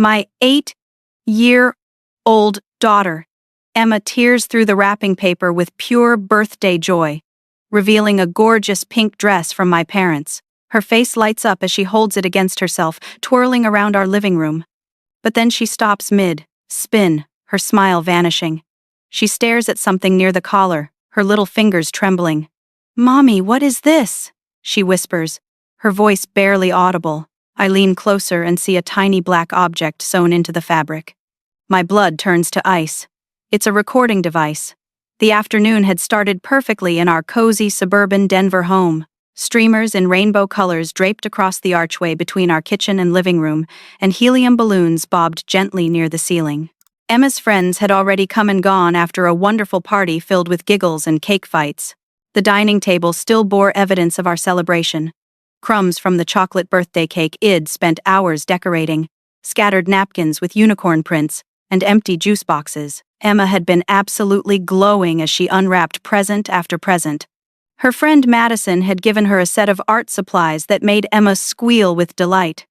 My 8-year-old daughter. Emma tears through the wrapping paper with pure birthday joy, revealing a gorgeous pink dress from my parents. Her face lights up as she holds it against herself, twirling around our living room. But then she stops mid-spin, her smile vanishing. She stares at something near the collar, her little fingers trembling. "Mommy, what is this?" she whispers, her voice barely audible. I lean closer and see a tiny black object sewn into the fabric. My blood turns to ice. It's a recording device. The afternoon had started perfectly in our cozy suburban Denver home. Streamers in rainbow colors draped across the archway between our kitchen and living room, and helium balloons bobbed gently near the ceiling. Emma's friends had already come and gone after a wonderful party filled with giggles and cake fights. The dining table still bore evidence of our celebration. Crumbs from the chocolate birthday cake I'd spent hours decorating, scattered napkins with unicorn prints, and empty juice boxes. Emma had been absolutely glowing as she unwrapped present after present. Her friend Madison had given her a set of art supplies that made Emma squeal with delight.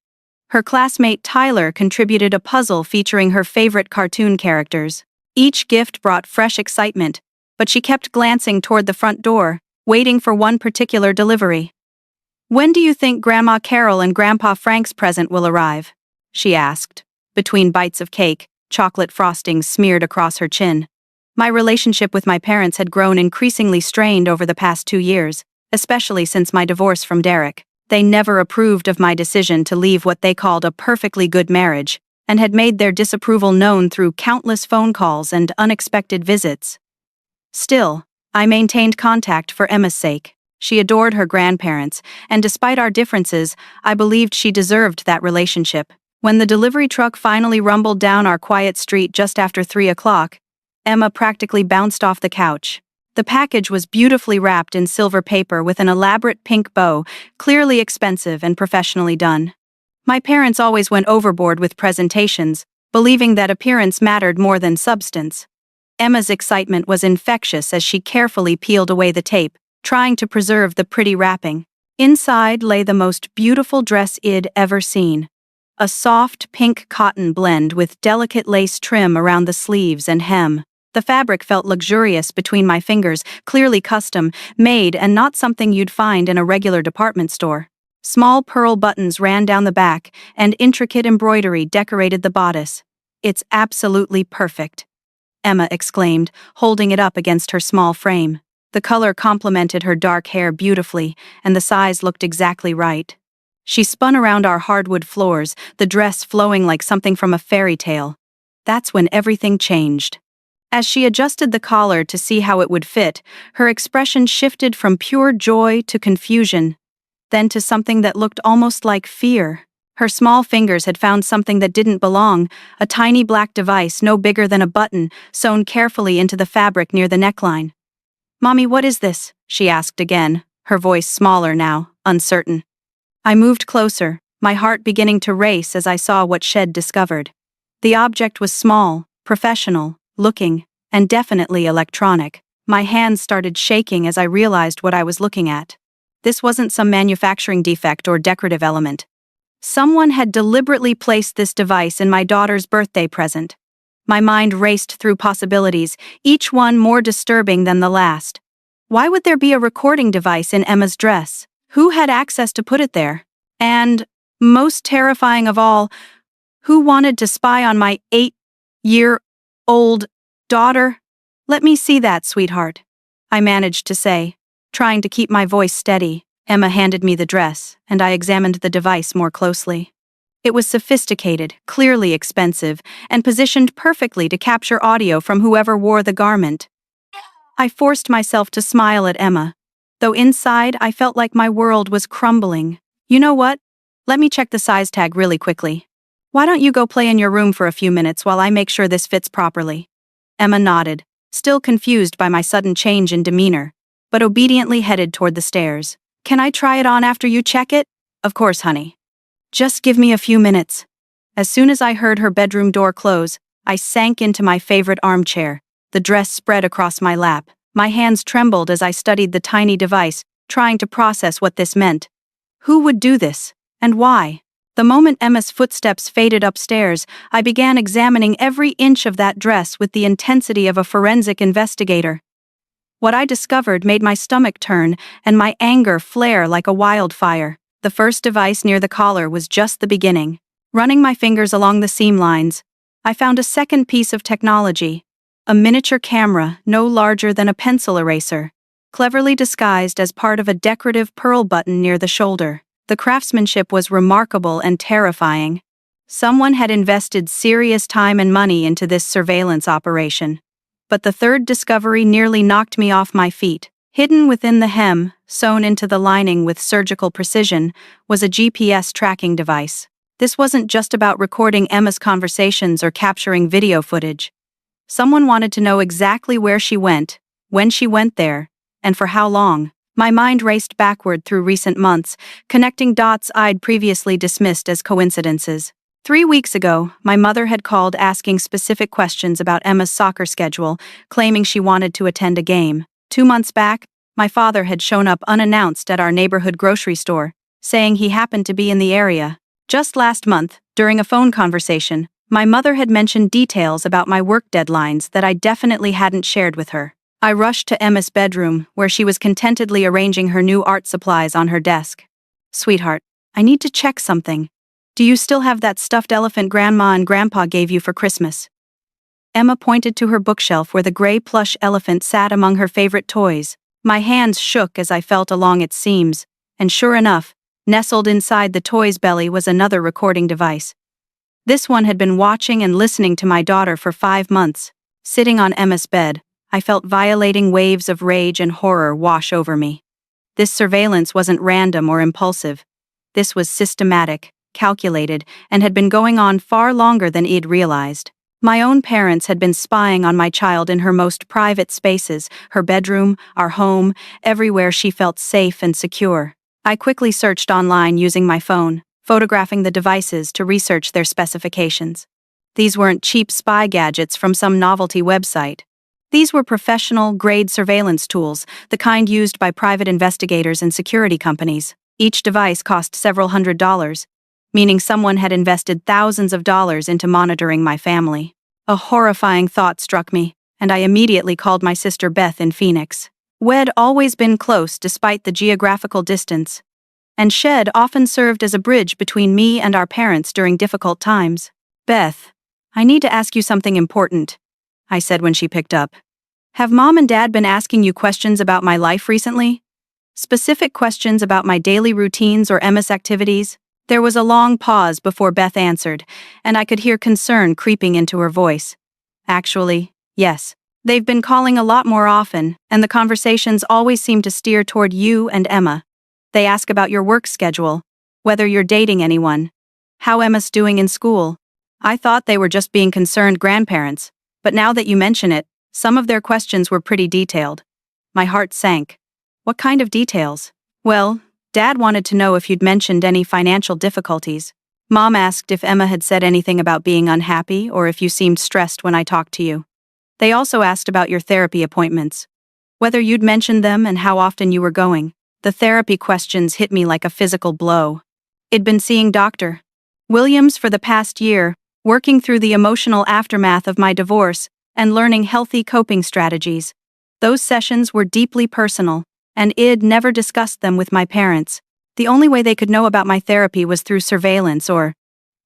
Her classmate Tyler contributed a puzzle featuring her favorite cartoon characters. Each gift brought fresh excitement, but she kept glancing toward the front door, waiting for one particular delivery. "When do you think Grandma Carol and Grandpa Frank's present will arrive?" she asked, between bites of cake, chocolate frosting smeared across her chin. My relationship with my parents had grown increasingly strained over the past 2 years, especially since my divorce from Derek. They never approved of my decision to leave what they called a perfectly good marriage, and had made their disapproval known through countless phone calls and unexpected visits. Still, I maintained contact for Emma's sake. She adored her grandparents, and despite our differences, I believed she deserved that relationship. When the delivery truck finally rumbled down our quiet street just after 3 o'clock, Emma practically bounced off the couch. The package was beautifully wrapped in silver paper with an elaborate pink bow, clearly expensive and professionally done. My parents always went overboard with presentations, believing that appearance mattered more than substance. Emma's excitement was infectious as she carefully peeled away the tape, trying to preserve the pretty wrapping. Inside lay the most beautiful dress I'd ever seen. A soft pink cotton blend with delicate lace trim around the sleeves and hem. The fabric felt luxurious between my fingers, clearly custom made and not something you'd find in a regular department store. Small pearl buttons ran down the back, and intricate embroidery decorated the bodice. "It's absolutely perfect," Emma exclaimed, holding it up against her small frame. The color complemented her dark hair beautifully, and the size looked exactly right. She spun around our hardwood floors, the dress flowing like something from a fairy tale. That's when everything changed. As she adjusted the collar to see how it would fit, her expression shifted from pure joy to confusion, then to something that looked almost like fear. Her small fingers had found something that didn't belong, a tiny black device no bigger than a button, sewn carefully into the fabric near the neckline. "Mommy, what is this?" she asked again, her voice smaller now, uncertain. I moved closer, my heart beginning to race as I saw what she'd discovered. The object was small, professional looking, and definitely electronic. My hands started shaking as I realized what I was looking at. This wasn't some manufacturing defect or decorative element. Someone had deliberately placed this device in my daughter's birthday present. My mind raced through possibilities, each one more disturbing than the last. Why would there be a recording device in Emma's dress? Who had access to put it there? And, most terrifying of all, who wanted to spy on my 8-year-old daughter? "Let me see that, sweetheart," I managed to say, trying to keep my voice steady. Emma handed me the dress, and I examined the device more closely. It was sophisticated, clearly expensive, and positioned perfectly to capture audio from whoever wore the garment. I forced myself to smile at Emma, though inside I felt like my world was crumbling. "You know what? Let me check the size tag really quickly. Why don't you go play in your room for a few minutes while I make sure this fits properly?" Emma nodded, still confused by my sudden change in demeanor, but obediently headed toward the stairs. "Can I try it on after you check it?" "Of course, honey. Just give me a few minutes." As soon as I heard her bedroom door close, I sank into my favorite armchair, the dress spread across my lap. My hands trembled as I studied the tiny device, trying to process what this meant. Who would do this, and why? The The moment Emma's footsteps faded upstairs, I began examining every inch of that dress with the intensity of a forensic investigator. What I discovered made my stomach turn and my anger flare like a wildfire. The first device near the collar was just the beginning. Running my fingers along the seam lines, I found a second piece of technology. A miniature camera no larger than a pencil eraser, cleverly disguised as part of a decorative pearl button near the shoulder. The craftsmanship was remarkable and terrifying. Someone had invested serious time and money into this surveillance operation. But the third discovery nearly knocked me off my feet. Hidden within the hem, sewn into the lining with surgical precision, was a GPS tracking device. This wasn't just about recording Emma's conversations or capturing video footage. Someone wanted to know exactly where she went, when she went there, and for how long. My mind raced backward through recent months, connecting dots I'd previously dismissed as coincidences. 3 weeks ago, my mother had called asking specific questions about Emma's soccer schedule, claiming she wanted to attend a game. 2 months back, my father had shown up unannounced at our neighborhood grocery store, saying he happened to be in the area. Just last month, during a phone conversation, my mother had mentioned details about my work deadlines that I definitely hadn't shared with her. I rushed to Emma's bedroom, where she was contentedly arranging her new art supplies on her desk. "Sweetheart, I need to check something. Do you still have that stuffed elephant Grandma and Grandpa gave you for Christmas?" Emma pointed to her bookshelf where the gray plush elephant sat among her favorite toys. My hands shook as I felt along its seams, and sure enough, nestled inside the toy's belly was another recording device. This one had been watching and listening to my daughter for 5 months. Sitting on Emma's bed, I felt violating waves of rage and horror wash over me. This surveillance wasn't random or impulsive. This was systematic, calculated, and had been going on far longer than I'd realized. My own parents had been spying on my child in her most private spaces, her bedroom, our home, everywhere she felt safe and secure. I quickly searched online using my phone, photographing the devices to research their specifications. These weren't cheap spy gadgets from some novelty website. These were professional-grade surveillance tools, the kind used by private investigators and security companies. Each device cost several $100s, meaning someone had invested thousands of dollars into monitoring my family. A horrifying thought struck me, and I immediately called my sister Beth in Phoenix. We'd always been close despite the geographical distance, and Shed often served as a bridge between me and our parents during difficult times. "Beth, I need to ask you something important," I said when she picked up. "Have Mom and Dad been asking you questions about my life recently? Specific questions about my daily routines or Emma's activities?" There was a long pause before Beth answered, and I could hear concern creeping into her voice. "Actually, yes. They've been calling a lot more often, and the conversations always seem to steer toward you and Emma. They ask about your work schedule, whether you're dating anyone, how Emma's doing in school. I thought they were just being concerned grandparents, but now that you mention it, some of their questions were pretty detailed." My heart sank. "What kind of details?" "Well, Dad wanted to know if you'd mentioned any financial difficulties. Mom asked if Emma had said anything about being unhappy or if you seemed stressed when I talked to you. They also asked about your therapy appointments, whether you'd mentioned them and how often you were going." The therapy questions hit me like a physical blow. I'd been seeing Dr. Williams for the past year, working through the emotional aftermath of my divorce and learning healthy coping strategies. Those sessions were deeply personal, and I'd never discussed them with my parents. The only way they could know about my therapy was through surveillance or...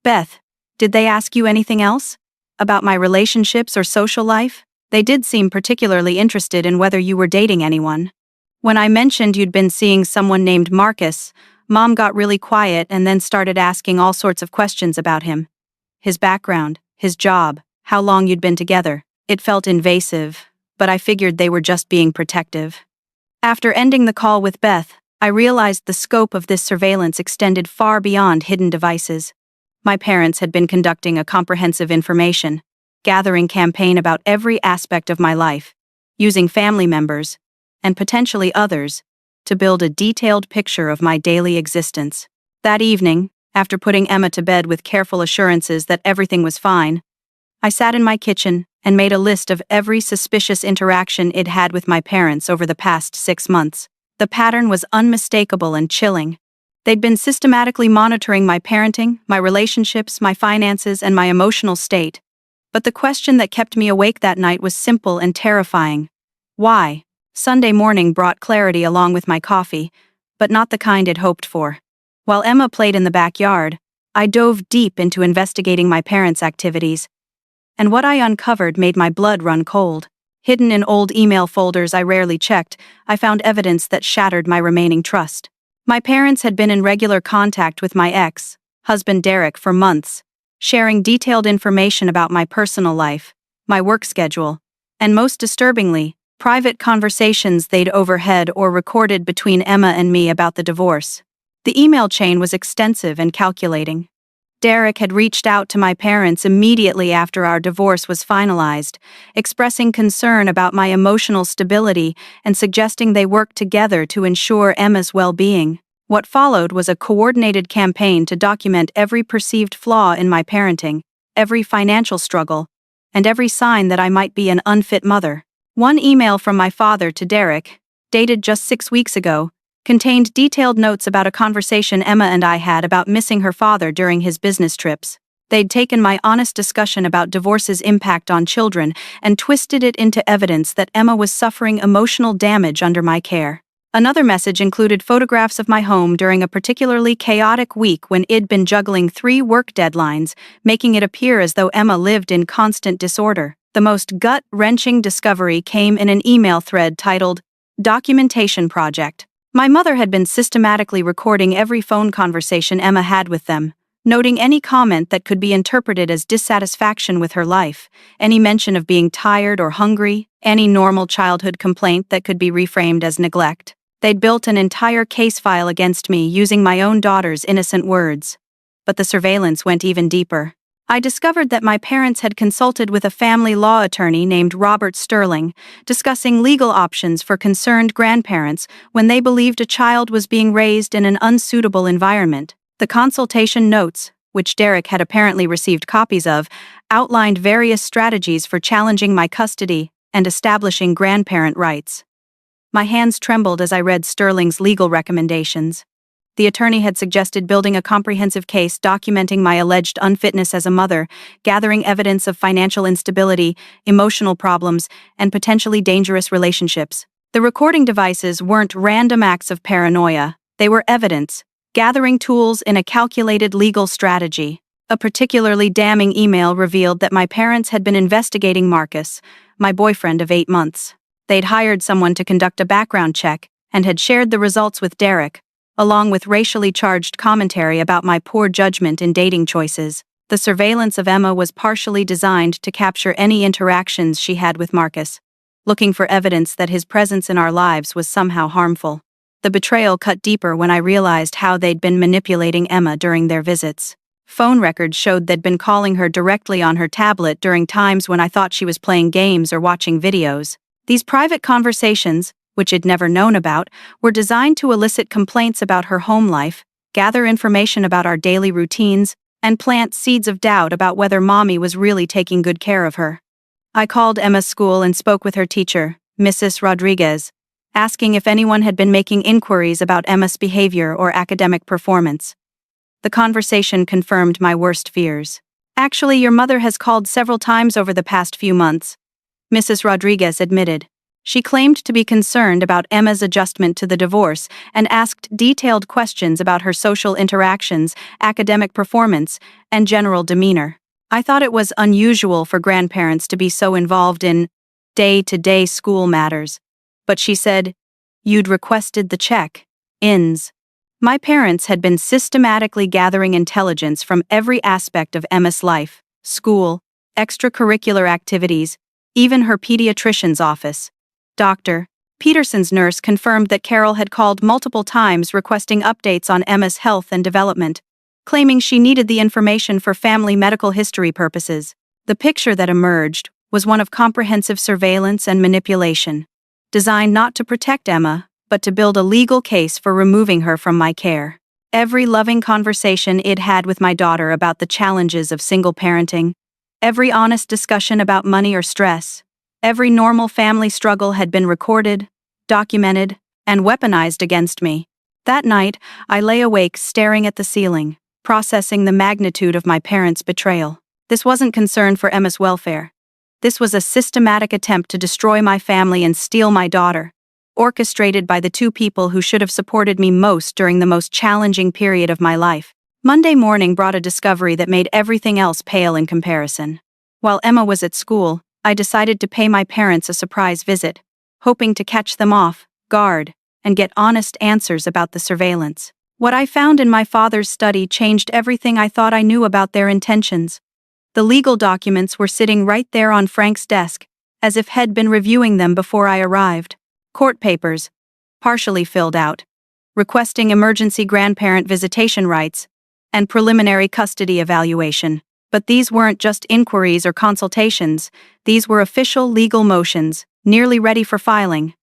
"Beth, did they ask you anything else? About my relationships or social life? They did seem particularly interested in whether you were dating anyone." When I mentioned you'd been seeing someone named Marcus, Mom got really quiet and then started asking all sorts of questions about him. His background, his job, how long you'd been together. It felt invasive, but I figured they were just being protective. After ending the call with Beth, I realized the scope of this surveillance extended far beyond hidden devices. My parents had been conducting a comprehensive information gathering campaign about every aspect of my life, using family members, and potentially others, to build a detailed picture of my daily existence. That evening, after putting Emma to bed with careful assurances that everything was fine, I sat in my kitchen and made a list of every suspicious interaction I'd had with my parents over the past 6 months. The pattern was unmistakable and chilling. They'd been systematically monitoring my parenting, my relationships, my finances, and my emotional state. But the question that kept me awake that night was simple and terrifying. Why? Sunday morning brought clarity along with my coffee, but not the kind I'd hoped for. While Emma played in the backyard, I dove deep into investigating my parents' activities, and what I uncovered made my blood run cold. Hidden in old email folders I rarely checked, I found evidence that shattered my remaining trust. My parents had been in regular contact with my ex-husband Derek for months, sharing detailed information about my personal life, my work schedule, and most disturbingly, private conversations they'd overheard or recorded between Emma and me about the divorce. The email chain was extensive and calculating. Derek had reached out to my parents immediately after our divorce was finalized, expressing concern about my emotional stability and suggesting they work together to ensure Emma's well-being. What followed was a coordinated campaign to document every perceived flaw in my parenting, every financial struggle, and every sign that I might be an unfit mother. One email from my father to Derek, dated just 6 weeks ago, contained detailed notes about a conversation Emma and I had about missing her father during his business trips. They'd taken my honest discussion about divorce's impact on children and twisted it into evidence that Emma was suffering emotional damage under my care. Another message included photographs of my home during a particularly chaotic week when I'd been juggling 3 work deadlines, making it appear as though Emma lived in constant disorder. The most gut-wrenching discovery came in an email thread titled, "Documentation Project." My mother had been systematically recording every phone conversation Emma had with them, noting any comment that could be interpreted as dissatisfaction with her life, any mention of being tired or hungry, any normal childhood complaint that could be reframed as neglect. They'd built an entire case file against me using my own daughter's innocent words. But the surveillance went even deeper. I discovered that my parents had consulted with a family law attorney named Robert Sterling, discussing legal options for concerned grandparents when they believed a child was being raised in an unsuitable environment. The consultation notes, which Derek had apparently received copies of, outlined various strategies for challenging my custody and establishing grandparent rights. My hands trembled as I read Sterling's legal recommendations. The attorney had suggested building a comprehensive case documenting my alleged unfitness as a mother, gathering evidence of financial instability, emotional problems, and potentially dangerous relationships. The recording devices weren't random acts of paranoia, they were evidence, gathering tools in a calculated legal strategy. A particularly damning email revealed that my parents had been investigating Marcus, my boyfriend of 8 months. They'd hired someone to conduct a background check and had shared the results with Derek, along with racially charged commentary about my poor judgment in dating choices. The surveillance of Emma was partially designed to capture any interactions she had with Marcus, looking for evidence that his presence in our lives was somehow harmful. The betrayal cut deeper when I realized how they'd been manipulating Emma during their visits. Phone records showed they'd been calling her directly on her tablet during times when I thought she was playing games or watching videos. These private conversations, which I'd never known about, were designed to elicit complaints about her home life, gather information about our daily routines, and plant seeds of doubt about whether Mommy was really taking good care of her. I called Emma's school and spoke with her teacher, Mrs. Rodriguez, asking if anyone had been making inquiries about Emma's behavior or academic performance. The conversation confirmed my worst fears. "Actually, your mother has called several times over the past few months," Mrs. Rodriguez admitted. She claimed to be concerned about Emma's adjustment to the divorce and asked detailed questions about her social interactions, academic performance, and general demeanor. I thought it was unusual for grandparents to be so involved in day-to-day school matters. But she said, "You'd requested the check-ins." My parents had been systematically gathering intelligence from every aspect of Emma's life, school, extracurricular activities, even her pediatrician's office. Dr. Peterson's nurse confirmed that Carol had called multiple times requesting updates on Emma's health and development, claiming she needed the information for family medical history purposes. The picture that emerged was one of comprehensive surveillance and manipulation, designed not to protect Emma, but to build a legal case for removing her from my care. Every loving conversation I'd had with my daughter about the challenges of single parenting, every honest discussion about money or stress, every normal family struggle had been recorded, documented, and weaponized against me. That night, I lay awake staring at the ceiling, processing the magnitude of my parents' betrayal. This wasn't concern for Emma's welfare. This was a systematic attempt to destroy my family and steal my daughter, orchestrated by the two people who should have supported me most during the most challenging period of my life. Monday morning brought a discovery that made everything else pale in comparison. While Emma was at school, I decided to pay my parents a surprise visit, hoping to catch them off guard and get honest answers about the surveillance. What I found in my father's study changed everything I thought I knew about their intentions. The legal documents were sitting right there on Frank's desk, as if he'd been reviewing them before I arrived. Court papers, partially filled out, requesting emergency grandparent visitation rights, and preliminary custody evaluation. But these weren't just inquiries or consultations, these were official legal motions, nearly ready for filing.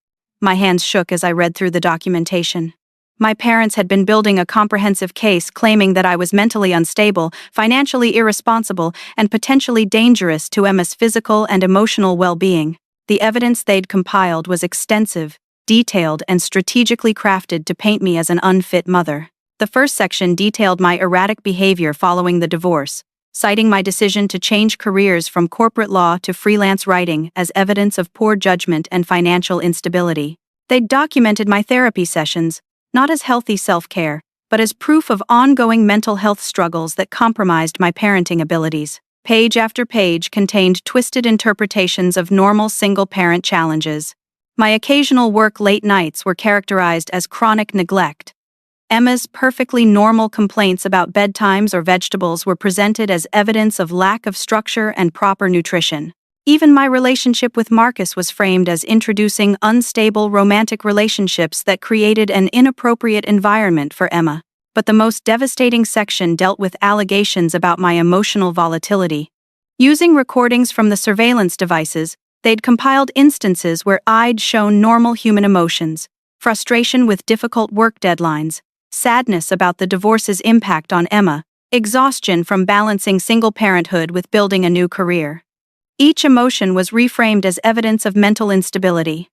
My hands shook as I read through the documentation. My parents had been building a comprehensive case claiming that I was mentally unstable, financially irresponsible, and potentially dangerous to Emma's physical and emotional well-being. The evidence they'd compiled was extensive, detailed, and strategically crafted to paint me as an unfit mother. The first section detailed my erratic behavior following the divorce, citing my decision to change careers from corporate law to freelance writing as evidence of poor judgment and financial instability. They'd documented my therapy sessions, not as healthy self-care, but as proof of ongoing mental health struggles that compromised my parenting abilities. Page after page contained twisted interpretations of normal single-parent challenges. My occasional work late nights were characterized as chronic neglect. Emma's perfectly normal complaints about bedtimes or vegetables were presented as evidence of lack of structure and proper nutrition. Even my relationship with Marcus was framed as introducing unstable romantic relationships that created an inappropriate environment for Emma. But the most devastating section dealt with allegations about my emotional volatility. Using recordings from the surveillance devices, they'd compiled instances where I'd shown normal human emotions, frustration with difficult work deadlines, sadness about the divorce's impact on Emma, exhaustion from balancing single parenthood with building a new career. Each emotion was reframed as evidence of mental instability.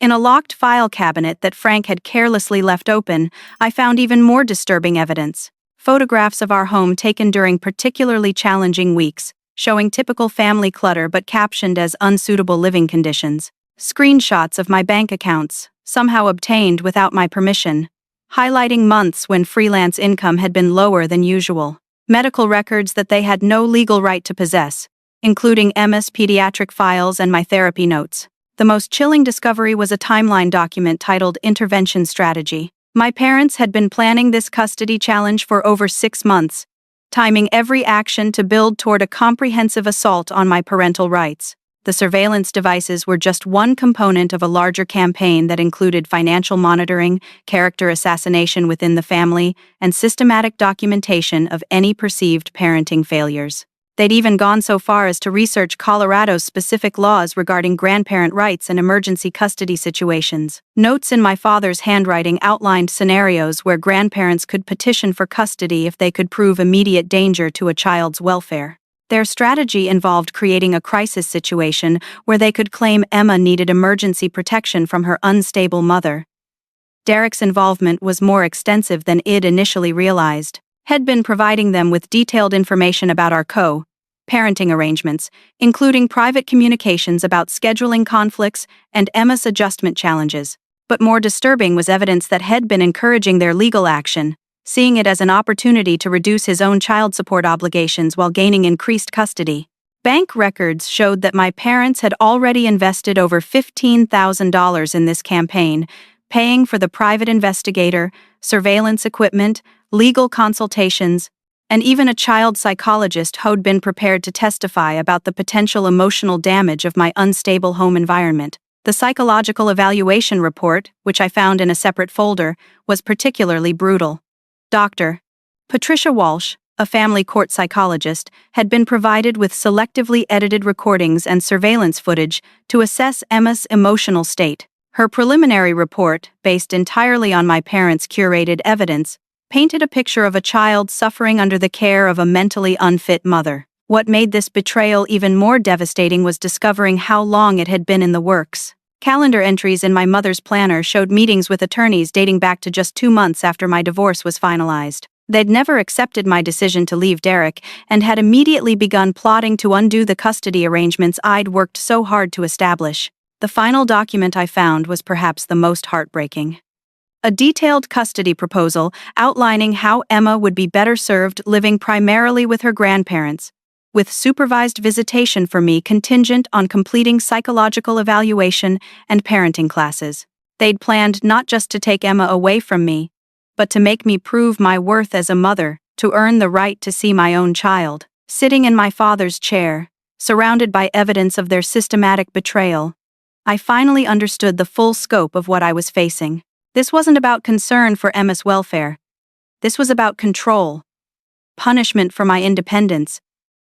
In a locked file cabinet that Frank had carelessly left open, I found even more disturbing evidence. Photographs of our home taken during particularly challenging weeks, showing typical family clutter but captioned as unsuitable living conditions. Screenshots of my bank accounts, somehow obtained without my permission, highlighting months when freelance income had been lower than usual. Medical records that they had no legal right to possess, including Emma's pediatric files and my therapy notes. The most chilling discovery was a timeline document titled Intervention Strategy. My parents had been planning this custody challenge for over 6 months, timing every action to build toward a comprehensive assault on my parental rights. The surveillance devices were just one component of a larger campaign that included financial monitoring, character assassination within the family, and systematic documentation of any perceived parenting failures. They'd even gone so far as to research Colorado's specific laws regarding grandparent rights and emergency custody situations. Notes in my father's handwriting outlined scenarios where grandparents could petition for custody if they could prove immediate danger to a child's welfare. Their strategy involved creating a crisis situation where they could claim Emma needed emergency protection from her unstable mother. Derek's involvement was more extensive than I'd initially realized. Had been providing them with detailed information about our co-parenting arrangements, including private communications about scheduling conflicts and Emma's adjustment challenges. But more disturbing was evidence that had been encouraging their legal action, seeing it as an opportunity to reduce his own child support obligations while gaining increased custody. Bank records showed that my parents had already invested over $15,000 in this campaign, paying for the private investigator, surveillance equipment, legal consultations, and even a child psychologist who'd been prepared to testify about the potential emotional damage of my unstable home environment. The psychological evaluation report, which I found in a separate folder, was particularly brutal. Dr. Patricia Walsh, a family court psychologist, had been provided with selectively edited recordings and surveillance footage to assess Emma's emotional state. Her preliminary report, based entirely on my parents' curated evidence, painted a picture of a child suffering under the care of a mentally unfit mother. What made this betrayal even more devastating was discovering how long it had been in the works. Calendar entries in my mother's planner showed meetings with attorneys dating back to just 2 months after my divorce was finalized. They'd never accepted my decision to leave Derek and had immediately begun plotting to undo the custody arrangements I'd worked so hard to establish. The final document I found was perhaps the most heartbreaking. A detailed custody proposal outlining how Emma would be better served living primarily with her grandparents, with supervised visitation for me contingent on completing psychological evaluation and parenting classes. They'd planned not just to take Emma away from me, but to make me prove my worth as a mother, to earn the right to see my own child. Sitting in my father's chair, surrounded by evidence of their systematic betrayal, I finally understood the full scope of what I was facing. This wasn't about concern for Emma's welfare. This was about control, punishment for my independence,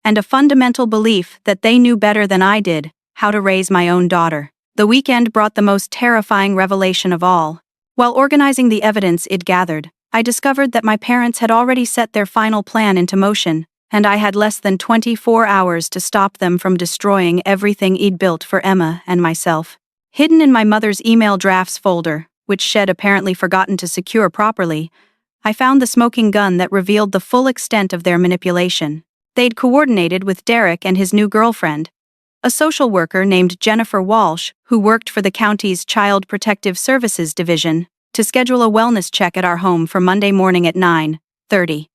and a fundamental belief that they knew better than I did how to raise my own daughter. The weekend brought the most terrifying revelation of all. While organizing the evidence it gathered, I discovered that my parents had already set their final plan into motion, and I had less than 24 hours to stop them from destroying everything I'd built for Emma and myself. Hidden in my mother's email drafts folder, which she'd apparently forgotten to secure properly, I found the smoking gun that revealed the full extent of their manipulation. They'd coordinated with Derek and his new girlfriend, a social worker named Jennifer Walsh, who worked for the county's Child Protective Services Division, to schedule a wellness check at our home for Monday morning at 9:30.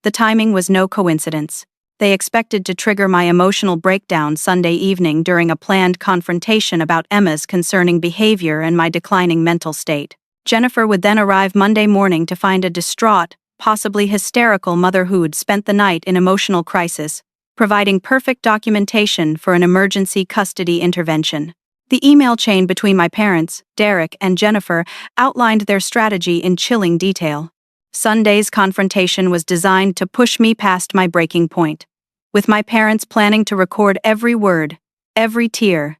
The timing was no coincidence. They expected to trigger my emotional breakdown Sunday evening during a planned confrontation about Emma's concerning behavior and my declining mental state. Jennifer would then arrive Monday morning to find a distraught, possibly hysterical mother who'd spent the night in emotional crisis, providing perfect documentation for an emergency custody intervention. The email chain between my parents, Derek and Jennifer, outlined their strategy in chilling detail. Sunday's confrontation was designed to push me past my breaking point, with my parents planning to record every word, every tear,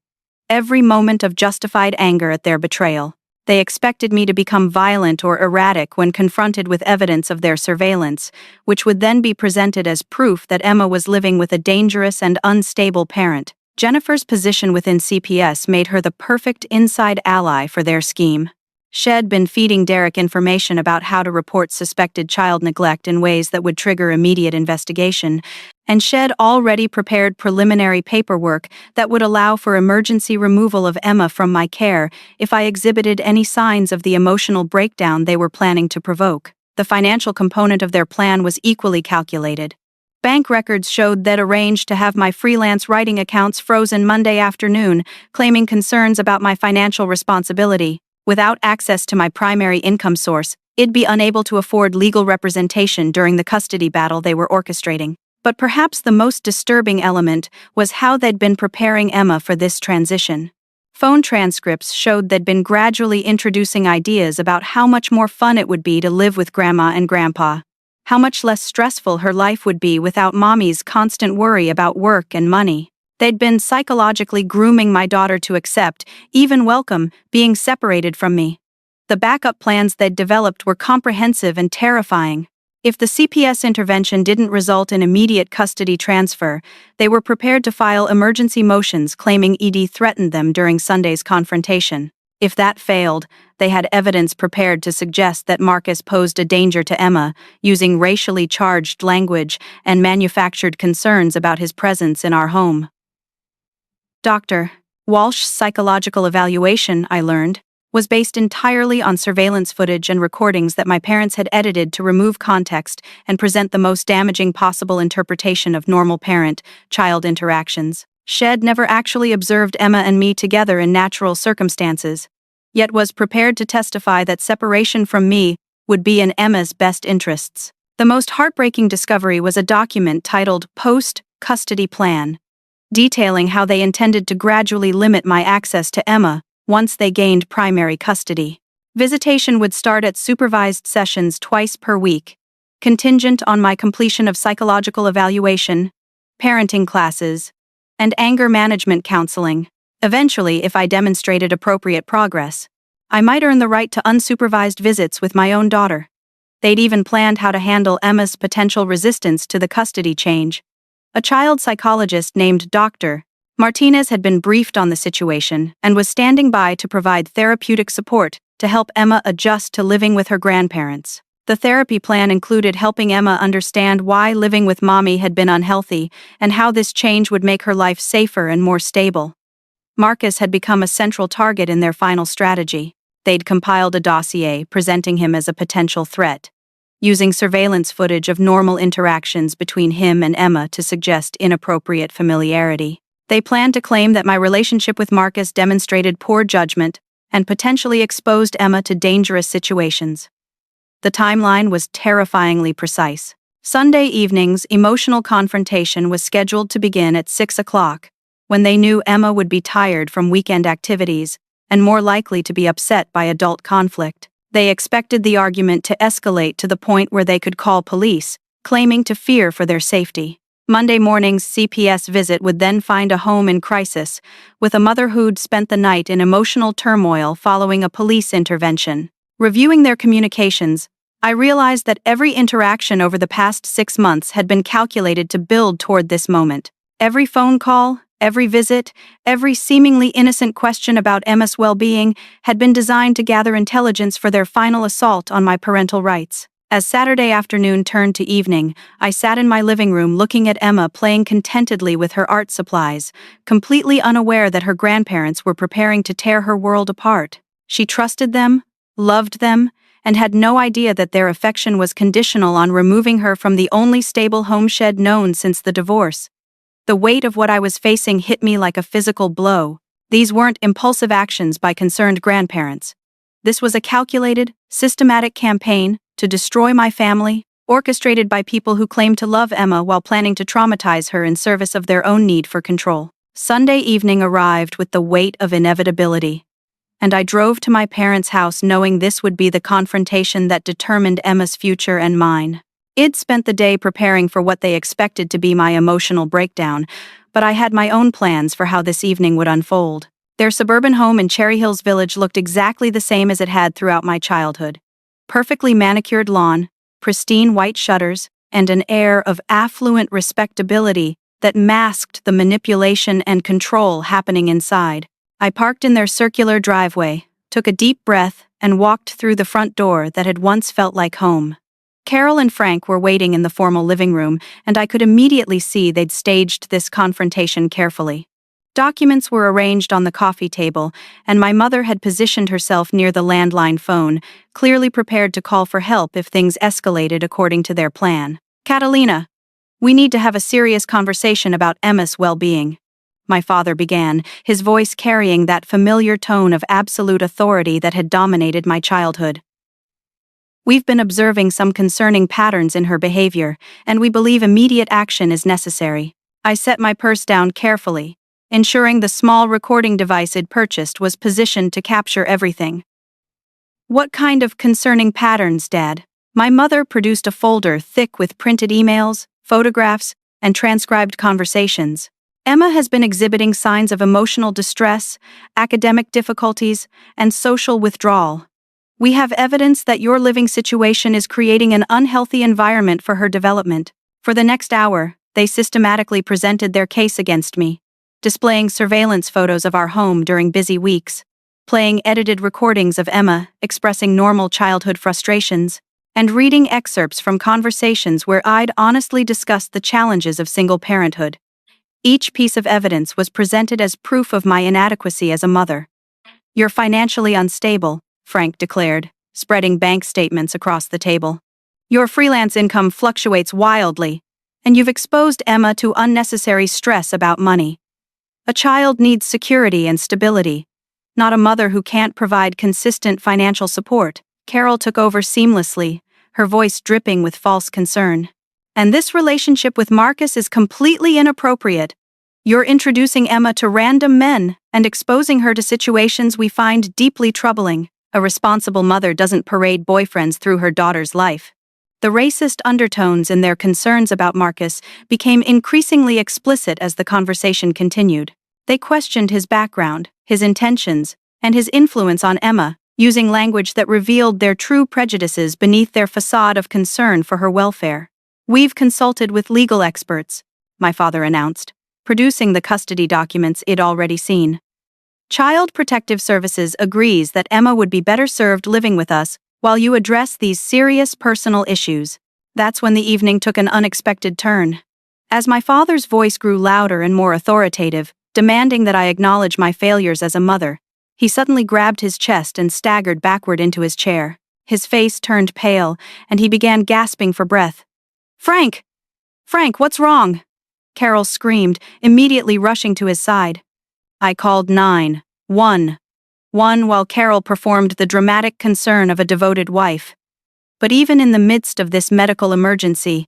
every moment of justified anger at their betrayal. They expected me to become violent or erratic when confronted with evidence of their surveillance, which would then be presented as proof that Emma was living with a dangerous and unstable parent. Jennifer's position within CPS made her the perfect inside ally for their scheme. She'd been feeding Derek information about how to report suspected child neglect in ways that would trigger immediate investigation, and she'd already prepared preliminary paperwork that would allow for emergency removal of Emma from my care if I exhibited any signs of the emotional breakdown they were planning to provoke. The financial component of their plan was equally calculated. Bank records showed they'd arranged to have my freelance writing accounts frozen Monday afternoon, claiming concerns about my financial responsibility. Without access to my primary income source, I'd be unable to afford legal representation during the custody battle they were orchestrating. But perhaps the most disturbing element was how they'd been preparing Emma for this transition. Phone transcripts showed they'd been gradually introducing ideas about how much more fun it would be to live with Grandma and Grandpa, how much less stressful her life would be without Mommy's constant worry about work and money. They'd been psychologically grooming my daughter to accept, even welcome, being separated from me. The backup plans they'd developed were comprehensive and terrifying. If the CPS intervention didn't result in immediate custody transfer, they were prepared to file emergency motions claiming ED threatened them during Sunday's confrontation. If that failed, they had evidence prepared to suggest that Marcus posed a danger to Emma, using racially charged language and manufactured concerns about his presence in our home. Dr. Walsh's psychological evaluation, I learned, was based entirely on surveillance footage and recordings that my parents had edited to remove context and present the most damaging possible interpretation of normal parent-child interactions. She'd never actually observed Emma and me together in natural circumstances, yet was prepared to testify that separation from me would be in Emma's best interests. The most heartbreaking discovery was a document titled Post-Custody Plan, detailing how they intended to gradually limit my access to Emma once they gained primary custody. Visitation would start at supervised sessions twice per week, contingent on my completion of psychological evaluation, parenting classes, and anger management counseling. Eventually, if I demonstrated appropriate progress, I might earn the right to unsupervised visits with my own daughter. They'd even planned how to handle Emma's potential resistance to the custody change. A child psychologist named Dr. Martinez had been briefed on the situation and was standing by to provide therapeutic support to help Emma adjust to living with her grandparents. The therapy plan included helping Emma understand why living with mommy had been unhealthy and how this change would make her life safer and more stable. Marcus had become a central target in their final strategy. They'd compiled a dossier presenting him as a potential threat, using surveillance footage of normal interactions between him and Emma to suggest inappropriate familiarity. They planned to claim that my relationship with Marcus demonstrated poor judgment and potentially exposed Emma to dangerous situations. The timeline was terrifyingly precise. Sunday evening's emotional confrontation was scheduled to begin at 6 o'clock, when they knew Emma would be tired from weekend activities and more likely to be upset by adult conflict. They expected the argument to escalate to the point where they could call police, claiming to fear for their safety. Monday morning's CPS visit would then find a home in crisis, with a mother who'd spent the night in emotional turmoil following a police intervention. Reviewing their communications, I realized that every interaction over the past 6 months had been calculated to build toward this moment. Every phone call, every visit, every seemingly innocent question about Emma's well-being had been designed to gather intelligence for their final assault on my parental rights. As Saturday afternoon turned to evening, I sat in my living room looking at Emma playing contentedly with her art supplies, completely unaware that her grandparents were preparing to tear her world apart. She trusted them, loved them, and had no idea that their affection was conditional on removing her from the only stable homestead known since the divorce. The weight of what I was facing hit me like a physical blow. These weren't impulsive actions by concerned grandparents. This was a calculated, systematic campaign to destroy my family, orchestrated by people who claimed to love Emma while planning to traumatize her in service of their own need for control. Sunday evening arrived with the weight of inevitability, and I drove to my parents' house knowing this would be the confrontation that determined Emma's future and mine. I'd spent the day preparing for what they expected to be my emotional breakdown, but I had my own plans for how this evening would unfold. Their suburban home in Cherry Hills Village looked exactly the same as it had throughout my childhood. Perfectly manicured lawn, pristine white shutters, and an air of affluent respectability that masked the manipulation and control happening inside. I parked in their circular driveway, took a deep breath, and walked through the front door that had once felt like home. Carol and Frank were waiting in the formal living room, and I could immediately see they'd staged this confrontation carefully. Documents were arranged on the coffee table, and my mother had positioned herself near the landline phone, clearly prepared to call for help if things escalated according to their plan. "Catalina, we need to have a serious conversation about Emma's well-being," my father began, his voice carrying that familiar tone of absolute authority that had dominated my childhood. "We've been observing some concerning patterns in her behavior, and we believe immediate action is necessary." I set my purse down carefully, ensuring the small recording device I'd purchased was positioned to capture everything. "What kind of concerning patterns, Dad?" My mother produced a folder thick with printed emails, photographs, and transcribed conversations. "Emma has been exhibiting signs of emotional distress, academic difficulties, and social withdrawal. We have evidence that your living situation is creating an unhealthy environment for her development." For the next hour, they systematically presented their case against me, displaying surveillance photos of our home during busy weeks, playing edited recordings of Emma expressing normal childhood frustrations, and reading excerpts from conversations where I'd honestly discussed the challenges of single parenthood. Each piece of evidence was presented as proof of my inadequacy as a mother. "You're financially unstable," Frank declared, spreading bank statements across the table. "Your freelance income fluctuates wildly, and you've exposed Emma to unnecessary stress about money. A child needs security and stability, not a mother who can't provide consistent financial support." Carol took over seamlessly, her voice dripping with false concern. "And this relationship with Marcus is completely inappropriate. You're introducing Emma to random men and exposing her to situations we find deeply troubling. A responsible mother doesn't parade boyfriends through her daughter's life." The racist undertones in their concerns about Marcus became increasingly explicit as the conversation continued. They questioned his background, his intentions, and his influence on Emma, using language that revealed their true prejudices beneath their facade of concern for her welfare. "We've consulted with legal experts," my father announced, producing the custody documents I'd already seen. Child Protective Services agrees that Emma would be better served living with us while you address these serious personal issues. That's when the evening took an unexpected turn. As my father's voice grew louder and more authoritative, demanding that I acknowledge my failures as a mother, he suddenly grabbed his chest and staggered backward into his chair. His face turned pale, and he began gasping for breath. "Frank! Frank, what's wrong?" Carol screamed, immediately rushing to his side. I called 911 while Carol performed the dramatic concern of a devoted wife. But even in the midst of this medical emergency,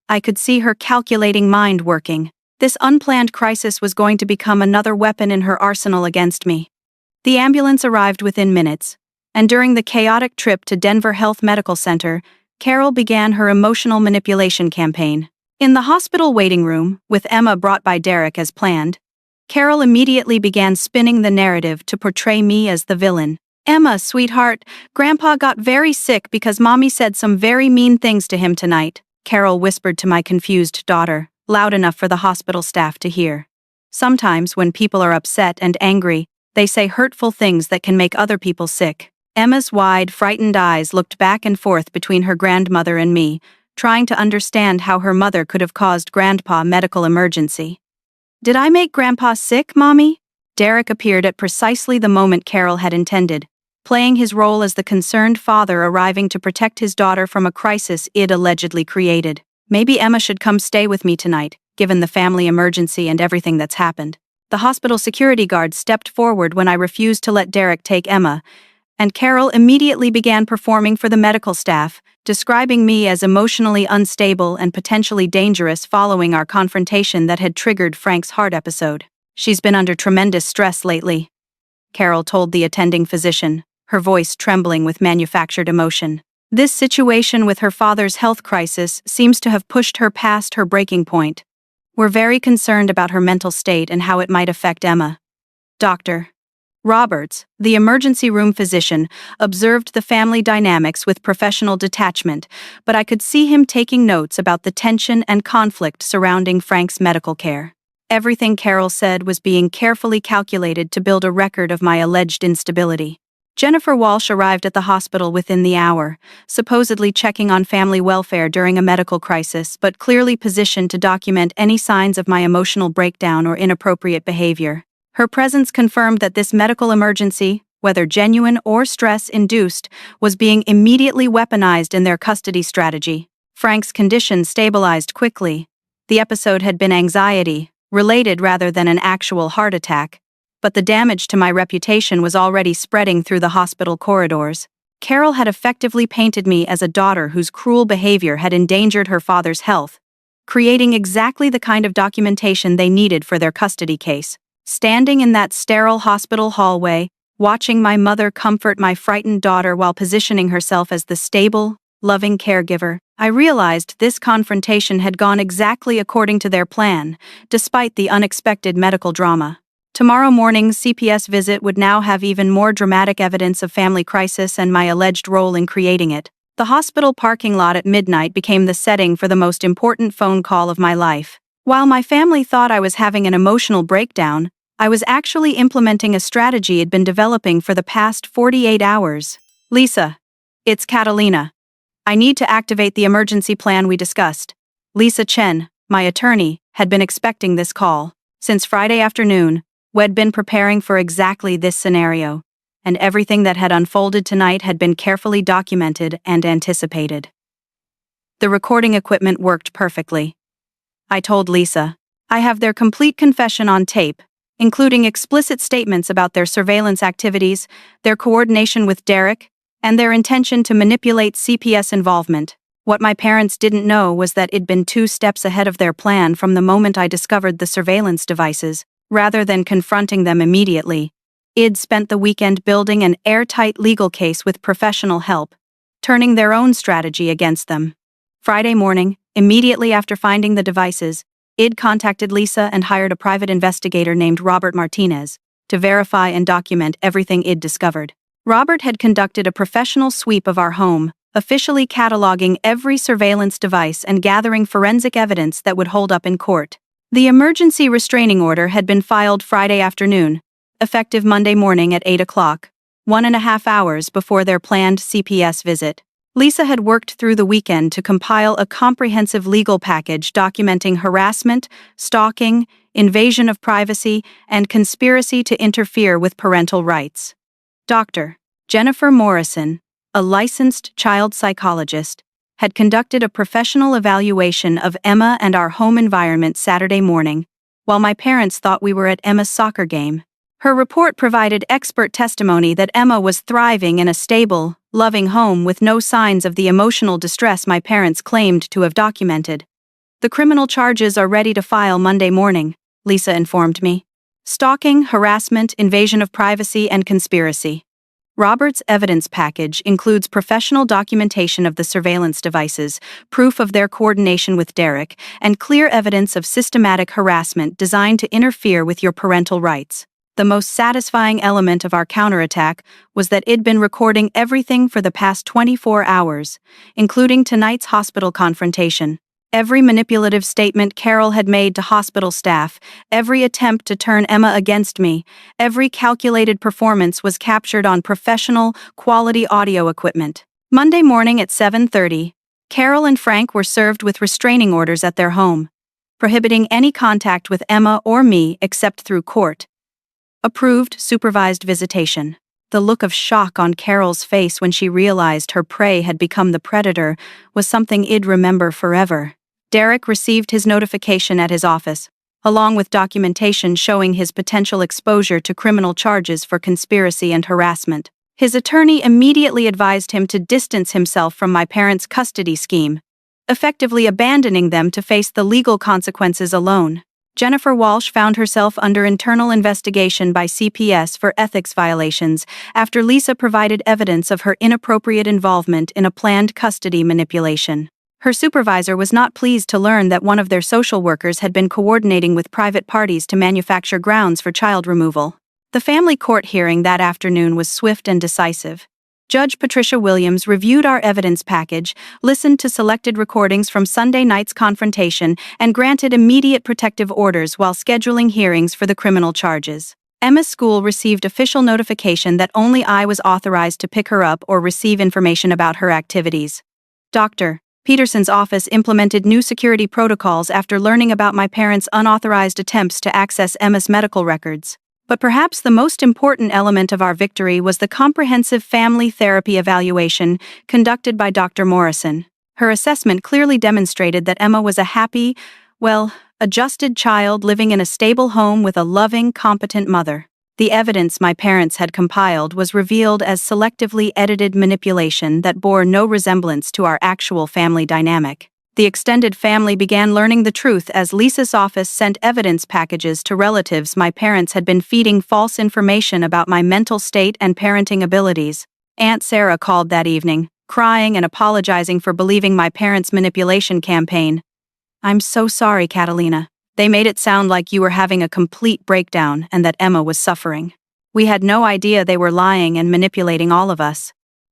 I could see her calculating mind working. This unplanned crisis was going to become another weapon in her arsenal against me. The ambulance arrived within minutes, and during the chaotic trip to Denver Health Medical Center, Carol began her emotional manipulation campaign. In the hospital waiting room, with Emma brought by Derek as planned, Carol immediately began spinning the narrative to portray me as the villain. "Emma, sweetheart, Grandpa got very sick because Mommy said some very mean things to him tonight," Carol whispered to my confused daughter, loud enough for the hospital staff to hear. Sometimes, when people are upset and angry, they say hurtful things that can make other people sick. Emma's wide, frightened eyes looked back and forth between her grandmother and me, trying to understand how her mother could have caused Grandpa a medical emergency. "Did I make Grandpa sick, Mommy?" Derek appeared at precisely the moment Carol had intended, playing his role as the concerned father arriving to protect his daughter from a crisis I'd allegedly created. "Maybe Emma should come stay with me tonight, given the family emergency and everything that's happened." The hospital security guard stepped forward when I refused to let Derek take Emma, and Carol immediately began performing for the medical staff, describing me as emotionally unstable and potentially dangerous following our confrontation that had triggered Frank's heart episode. "She's been under tremendous stress lately," Carol told the attending physician, her voice trembling with manufactured emotion. "This situation with her father's health crisis seems to have pushed her past her breaking point. We're very concerned about her mental state and how it might affect Emma." Dr. Roberts, the emergency room physician, observed the family dynamics with professional detachment, but I could see him taking notes about the tension and conflict surrounding Frank's medical care. Everything Carol said was being carefully calculated to build a record of my alleged instability. Jennifer Walsh arrived at the hospital within the hour, supposedly checking on family welfare during a medical crisis, but clearly positioned to document any signs of my emotional breakdown or inappropriate behavior. Her presence confirmed that this medical emergency, whether genuine or stress-induced, was being immediately weaponized in their custody strategy. Frank's condition stabilized quickly. The episode had been anxiety-related rather than an actual heart attack, but the damage to my reputation was already spreading through the hospital corridors. Carol had effectively painted me as a daughter whose cruel behavior had endangered her father's health, creating exactly the kind of documentation they needed for their custody case. Standing in that sterile hospital hallway, watching my mother comfort my frightened daughter while positioning herself as the stable, loving caregiver, I realized this confrontation had gone exactly according to their plan, despite the unexpected medical drama. Tomorrow morning's CPS visit would now have even more dramatic evidence of family crisis and my alleged role in creating it. The hospital parking lot at midnight became the setting for the most important phone call of my life. While my family thought I was having an emotional breakdown, I was actually implementing a strategy I'd been developing for the past 48 hours. "Lisa, it's Catalina. I need to activate the emergency plan we discussed." Lisa Chen, my attorney, had been expecting this call. Since Friday afternoon, we'd been preparing for exactly this scenario, and everything that had unfolded tonight had been carefully documented and anticipated. The recording equipment worked perfectly. I told Lisa, "I have their complete confession on tape, including explicit statements about their surveillance activities, their coordination with Derek, and their intention to manipulate CPS involvement. What my parents didn't know was that I'd been 2 steps ahead of their plan from the moment I discovered the surveillance devices. Rather than confronting them immediately, I'd spent the weekend building an airtight legal case with professional help, turning their own strategy against them. Friday morning, immediately after finding the devices, I'd contacted Lisa and hired a private investigator named Robert Martinez to verify and document everything I'd discovered. Robert had conducted a professional sweep of our home, officially cataloging every surveillance device and gathering forensic evidence that would hold up in court. The emergency restraining order had been filed Friday afternoon, effective Monday morning at 8 o'clock, 1.5 hours before their planned CPS visit. Lisa had worked through the weekend to compile a comprehensive legal package documenting harassment, stalking, invasion of privacy, and conspiracy to interfere with parental rights. Dr. Jennifer Morrison, a licensed child psychologist, had conducted a professional evaluation of Emma and our home environment Saturday morning, while my parents thought we were at Emma's soccer game. Her report provided expert testimony that Emma was thriving in a stable, loving home with no signs of the emotional distress my parents claimed to have documented. The criminal charges are ready to file Monday morning, Lisa informed me. Stalking, harassment, invasion of privacy, and conspiracy. Robert's evidence package includes professional documentation of the surveillance devices, proof of their coordination with Derek, and clear evidence of systematic harassment designed to interfere with your parental rights. The most satisfying element of our counterattack was that it'd been recording everything for the past 24 hours, including tonight's hospital confrontation. Every manipulative statement Carol had made to hospital staff, every attempt to turn Emma against me, every calculated performance was captured on professional, quality audio equipment. Monday morning at 7:30, Carol and Frank were served with restraining orders at their home, prohibiting any contact with Emma or me except through court. Approved supervised visitation. The look of shock on Carol's face when she realized her prey had become the predator was something I'd remember forever. Derek received his notification at his office, along with documentation showing his potential exposure to criminal charges for conspiracy and harassment. His attorney immediately advised him to distance himself from my parents' custody scheme, effectively abandoning them to face the legal consequences alone. Jennifer Walsh found herself under internal investigation by CPS for ethics violations after Lisa provided evidence of her inappropriate involvement in a planned custody manipulation. Her supervisor was not pleased to learn that one of their social workers had been coordinating with private parties to manufacture grounds for child removal. The family court hearing that afternoon was swift and decisive. Judge Patricia Williams reviewed our evidence package, listened to selected recordings from Sunday night's confrontation, and granted immediate protective orders while scheduling hearings for the criminal charges. Emma's school received official notification that only I was authorized to pick her up or receive information about her activities. Dr. Peterson's office implemented new security protocols after learning about my parents' unauthorized attempts to access Emma's medical records. But perhaps the most important element of our victory was the comprehensive family therapy evaluation conducted by Dr. Morrison. Her assessment clearly demonstrated that Emma was a happy, adjusted child living in a stable home with a loving, competent mother. The evidence my parents had compiled was revealed as selectively edited manipulation that bore no resemblance to our actual family dynamic. The extended family began learning the truth as Lisa's office sent evidence packages to relatives my parents had been feeding false information about my mental state and parenting abilities. Aunt Sarah called that evening, crying and apologizing for believing my parents' manipulation campaign. "I'm so sorry, Catalina. They made it sound like you were having a complete breakdown and that Emma was suffering. We had no idea they were lying and manipulating all of us."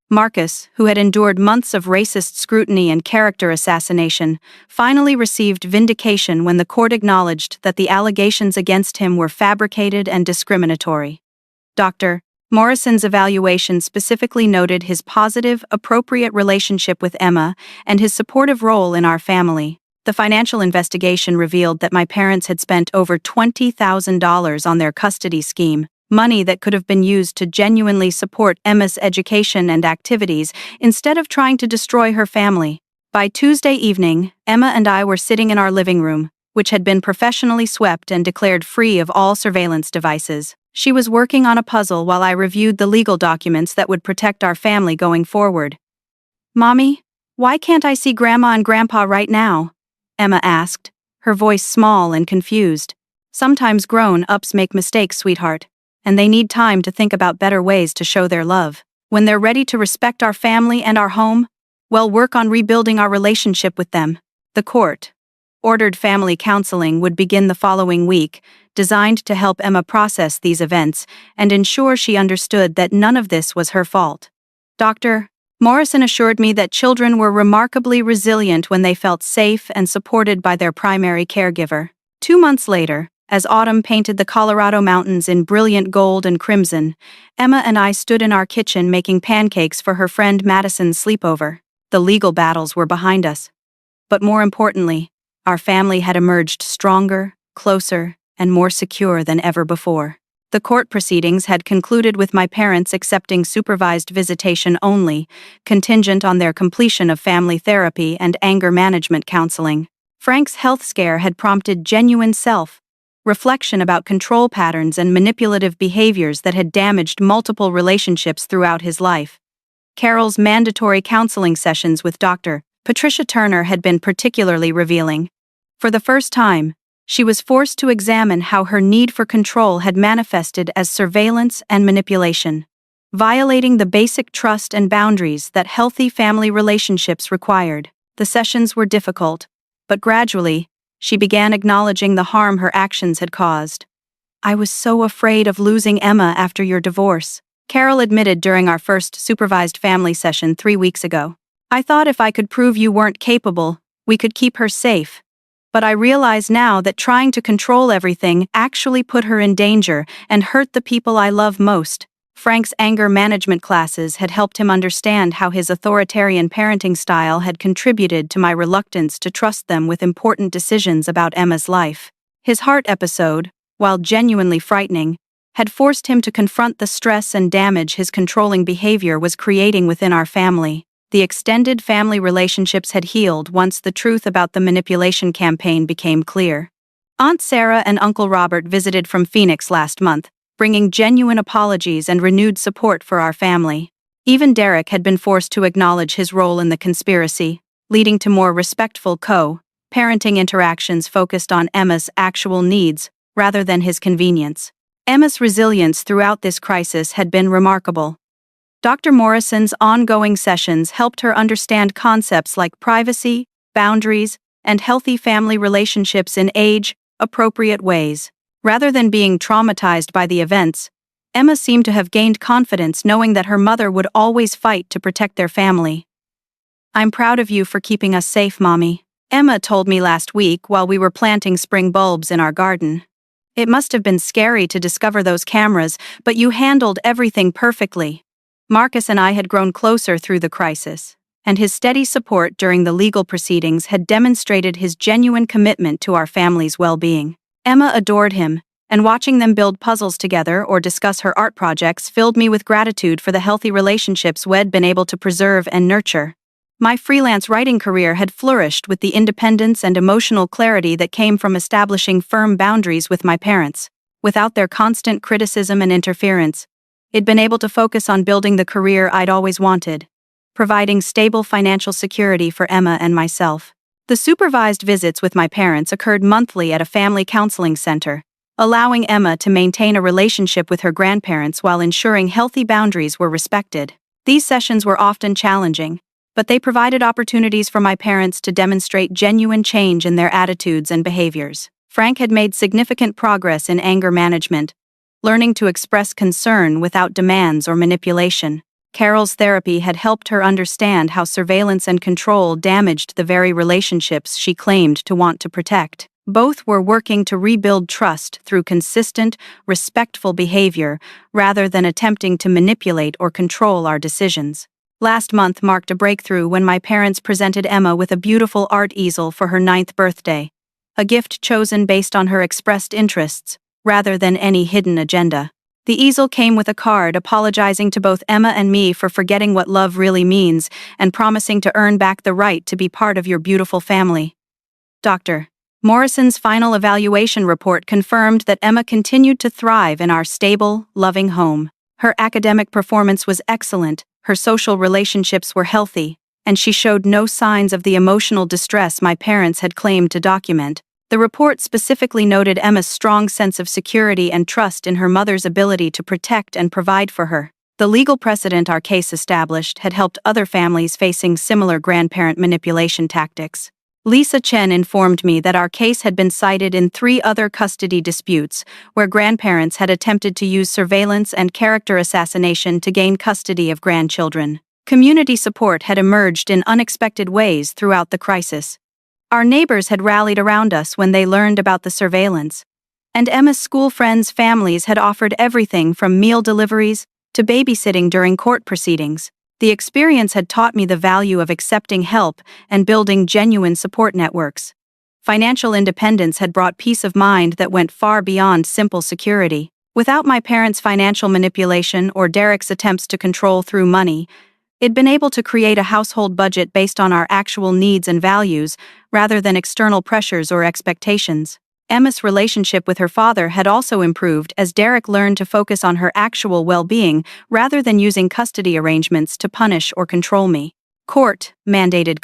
Marcus, who had endured months of racist scrutiny and character assassination, finally received vindication when the court acknowledged that the allegations against him were fabricated and discriminatory. Dr. Morrison's evaluation specifically noted his positive, appropriate relationship with Emma and his supportive role in our family. The financial investigation revealed that my parents had spent over $20,000 on their custody scheme, money that could have been used to genuinely support Emma's education and activities instead of trying to destroy her family. By Tuesday evening, Emma and I were sitting in our living room, which had been professionally swept and declared free of all surveillance devices. She was working on a puzzle while I reviewed the legal documents that would protect our family going forward. "Mommy, why can't I see Grandma and Grandpa right now?" Emma asked, her voice small and confused. "Sometimes grown-ups make mistakes, sweetheart, and they need time to think about better ways to show their love. When they're ready to respect our family and our home, we'll work on rebuilding our relationship with them." The court-ordered family counseling would begin the following week, designed to help Emma process these events and ensure she understood that none of this was her fault. Dr. Morrison assured me that children were remarkably resilient when they felt safe and supported by their primary caregiver. 2 months later, as autumn painted the Colorado mountains in brilliant gold and crimson, Emma and I stood in our kitchen making pancakes for her friend Madison's sleepover. The legal battles were behind us. But more importantly, our family had emerged stronger, closer, and more secure than ever before. The court proceedings had concluded with my parents accepting supervised visitation only, contingent on their completion of family therapy and anger management counseling. Frank's health scare had prompted genuine self-reflection about control patterns and manipulative behaviors that had damaged multiple relationships throughout his life. Carol's mandatory counseling sessions with Dr. Patricia Turner had been particularly revealing. For the first time, she was forced to examine how her need for control had manifested as surveillance and manipulation, violating the basic trust and boundaries that healthy family relationships required. The sessions were difficult, but gradually, she began acknowledging the harm her actions had caused. "I was so afraid of losing Emma after your divorce," Carol admitted during our first supervised family session 3 weeks ago. "I thought if I could prove you weren't capable, we could keep her safe. But I realize now that trying to control everything actually put her in danger and hurt the people I love most." Frank's anger management classes had helped him understand how his authoritarian parenting style had contributed to my reluctance to trust them with important decisions about Emma's life. His heart episode, while genuinely frightening, had forced him to confront the stress and damage his controlling behavior was creating within our family. The extended family relationships had healed once the truth about the manipulation campaign became clear. Aunt Sarah and Uncle Robert visited from Phoenix last month, bringing genuine apologies and renewed support for our family. Even Derek had been forced to acknowledge his role in the conspiracy, leading to more respectful co-parenting interactions focused on Emma's actual needs rather than his convenience. Emma's resilience throughout this crisis had been remarkable. Dr. Morrison's ongoing sessions helped her understand concepts like privacy, boundaries, and healthy family relationships in age-appropriate ways. Rather than being traumatized by the events, Emma seemed to have gained confidence knowing that her mother would always fight to protect their family. "I'm proud of you for keeping us safe, Mommy," Emma told me last week while we were planting spring bulbs in our garden. "It must have been scary to discover those cameras, but you handled everything perfectly." Marcus and I had grown closer through the crisis, and his steady support during the legal proceedings had demonstrated his genuine commitment to our family's well-being. Emma adored him, and watching them build puzzles together or discuss her art projects filled me with gratitude for the healthy relationships we'd been able to preserve and nurture. My freelance writing career had flourished with the independence and emotional clarity that came from establishing firm boundaries with my parents. Without their constant criticism and interference, I'd been able to focus on building the career I'd always wanted, providing stable financial security for Emma and myself. The supervised visits with my parents occurred monthly at a family counseling center, allowing Emma to maintain a relationship with her grandparents while ensuring healthy boundaries were respected. These sessions were often challenging, but they provided opportunities for my parents to demonstrate genuine change in their attitudes and behaviors. Frank had made significant progress in anger management, learning to express concern without demands or manipulation. Carol's therapy had helped her understand how surveillance and control damaged the very relationships she claimed to want to protect. Both were working to rebuild trust through consistent, respectful behavior rather than attempting to manipulate or control our decisions. Last month marked a breakthrough when my parents presented Emma with a beautiful art easel for her 9th birthday, a gift chosen based on her expressed interests, rather than any hidden agenda. The easel came with a card apologizing to both Emma and me for forgetting what love really means and promising to earn back the right to be part of your beautiful family. Dr. Morrison's final evaluation report confirmed that Emma continued to thrive in our stable, loving home. Her academic performance was excellent, her social relationships were healthy, and she showed no signs of the emotional distress my parents had claimed to document. The report specifically noted Emma's strong sense of security and trust in her mother's ability to protect and provide for her. The legal precedent our case established had helped other families facing similar grandparent manipulation tactics. Lisa Chen informed me that our case had been cited in 3 other custody disputes where grandparents had attempted to use surveillance and character assassination to gain custody of grandchildren. Community support had emerged in unexpected ways throughout the crisis. Our neighbors had rallied around us when they learned about the surveillance. And Emma's school friends' families had offered everything from meal deliveries to babysitting during court proceedings. The experience had taught me the value of accepting help and building genuine support networks. Financial independence had brought peace of mind that went far beyond simple security. Without my parents' financial manipulation or Derek's attempts to control through money, I'd been able to create a household budget based on our actual needs and values rather than external pressures or expectations. Emma's relationship with her father had also improved as Derek learned to focus on her actual well-being rather than using custody arrangements to punish or control me. Court-mandated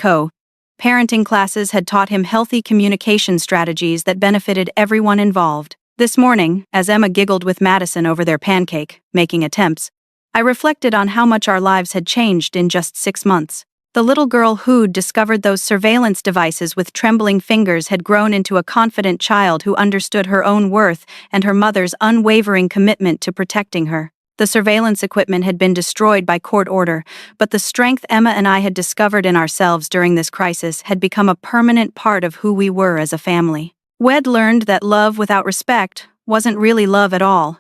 parenting classes had taught him healthy communication strategies that benefited everyone involved. This morning, as Emma giggled with Madison over their pancake-making attempts, I reflected on how much our lives had changed in just 6 months. The little girl who'd discovered those surveillance devices with trembling fingers had grown into a confident child who understood her own worth and her mother's unwavering commitment to protecting her. The surveillance equipment had been destroyed by court order, but the strength Emma and I had discovered in ourselves during this crisis had become a permanent part of who we were as a family. We'd learned that love without respect wasn't really love at all,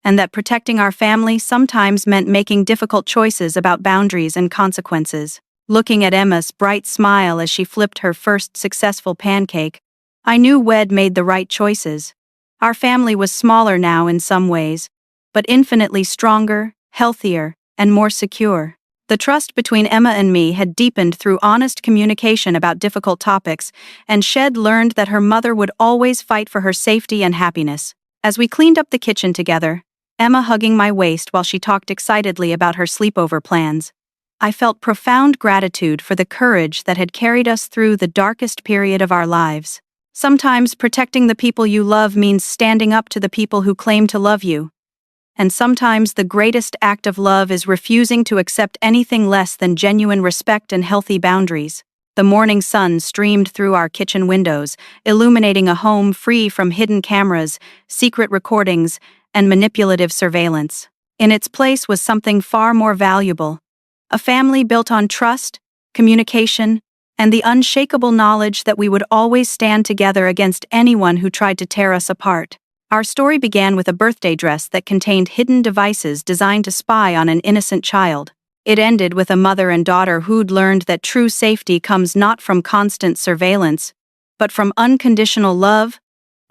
and that protecting our family sometimes meant making difficult choices about boundaries and consequences. Looking at Emma's bright smile as she flipped her first successful pancake, I knew we'd made the right choices. Our family was smaller now in some ways, but infinitely stronger, healthier, and more secure. The trust between Emma and me had deepened through honest communication about difficult topics, and Shed learned that her mother would always fight for her safety and happiness. As we cleaned up the kitchen together, Emma hugging my waist while she talked excitedly about her sleepover plans, I felt profound gratitude for the courage that had carried us through the darkest period of our lives. Sometimes protecting the people you love means standing up to the people who claim to love you. And sometimes the greatest act of love is refusing to accept anything less than genuine respect and healthy boundaries. The morning sun streamed through our kitchen windows, illuminating a home free from hidden cameras, secret recordings, and manipulative surveillance. In its place was something far more valuable. A family built on trust, communication, and the unshakable knowledge that we would always stand together against anyone who tried to tear us apart. Our story began with a birthday dress that contained hidden devices designed to spy on an innocent child. It ended with a mother and daughter who'd learned that true safety comes not from constant surveillance, but from unconditional love,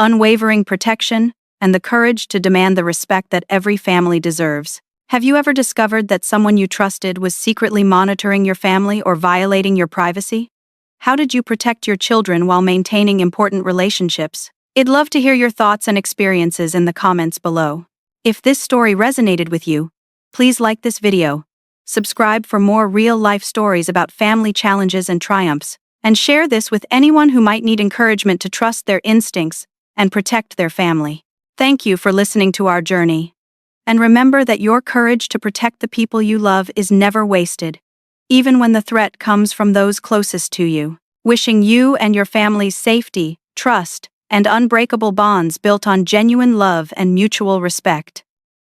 unwavering protection, and the courage to demand the respect that every family deserves. Have you ever discovered that someone you trusted was secretly monitoring your family or violating your privacy? How did you protect your children while maintaining important relationships? I'd love to hear your thoughts and experiences in the comments below. If this story resonated with you, please like this video, subscribe for more real-life stories about family challenges and triumphs, and share this with anyone who might need encouragement to trust their instincts and protect their family. Thank you for listening to our journey. And remember that your courage to protect the people you love is never wasted, even when the threat comes from those closest to you. Wishing you and your family's safety, trust, and unbreakable bonds built on genuine love and mutual respect.